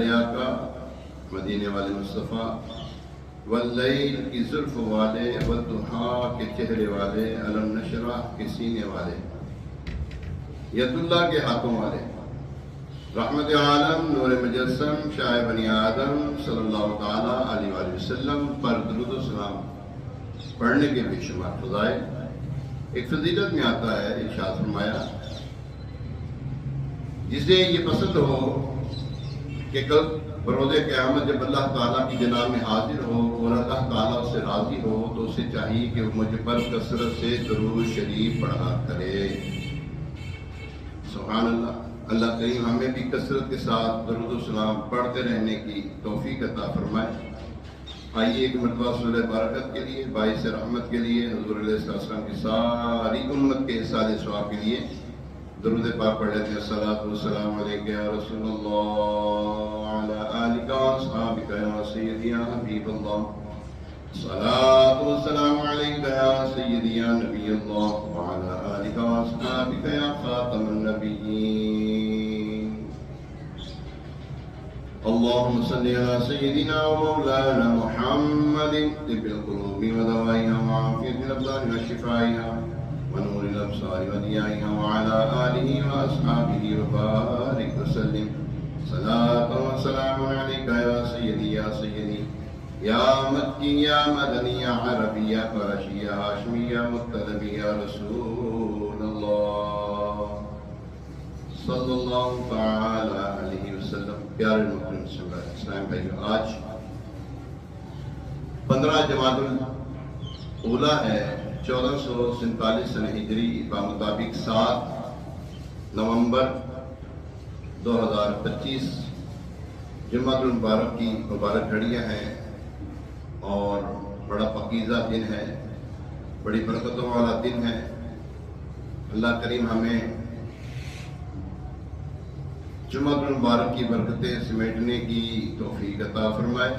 والے آقا، مدینے والے مصطفیٰ، واللیل کی زلف والے، والضحیٰ کے چہرے والے، علم نشرح کے سینے والے، ید اللہ کے ہاتھوں والے، رحمت عالم، نور مجسم، شاہ بنی آدم صلی اللہ تعالیٰ علیہ وآلہ وسلم پر درود و سلام پڑھنے کے بے شمار فضائل۔ ایک فضیلت میں آتا ہے، ارشاد فرمایا، جسے یہ پسند ہو کہ کل بروز قیامت جب اللہ تعالیٰ کی جناب میں حاضر ہو اور اللہ تعالیٰ اس سے راضی ہو، تو اسے چاہیے کہ وہ مجھ پر کثرت سے درود شریف پڑھا کرے۔ سبحان اللہ۔ اللہ کریم ہمیں بھی کثرت کے ساتھ درود و سلام پڑھتے رہنے کی توفیق عطا فرمائے۔ آئیے ایک مرتبہ سورہ برکت کے لیے، باعث رحمت کے لیے، حضور علیہ السلام کی ساری امت کے احسان ثواب کے لیے درود پاک پڑھ لیتے ہیں۔ الصلاۃ والسلام علیک یا رسول اللہ وعلی آلک واصحابک یا سیدی یا حبیب اللہ، الصلاۃ والسلام علیک یا سیدی یا نبی اللہ وعلی آلک واصحابک یا خاتم النبیین۔ اللهم صل على سيدنا ومولانا محمد طب القلوب ودوائها وعافية الأبدان وشفائها ونور الأبصار وضيائها وعلى آله وأصحابه وبارك وسلم صلاة وسلام عليك يا سيدي يا سيدي يا مكي يا مدني يا عربي يا قرشي يا هاشمي يا مطلبي يا رسول الله صلی اللہ تعالی علیہ وسلم۔ پیارے محترم اسلام بھائیو، آج 15 جمادی الاولیٰ ہے، 1447 سنہ ہجری بمطابق 7 نومبر 2025 جمعۃ المبارک کی مبارک گھڑیاں ہیں اور بڑا پاکیزہ دن ہے، بڑی برکتوں والا دن ہے۔ اللہ کریم ہمیں جمعۃ المبارک کی برکتیں سمیٹنے کی توفیق عطا فرمائے۔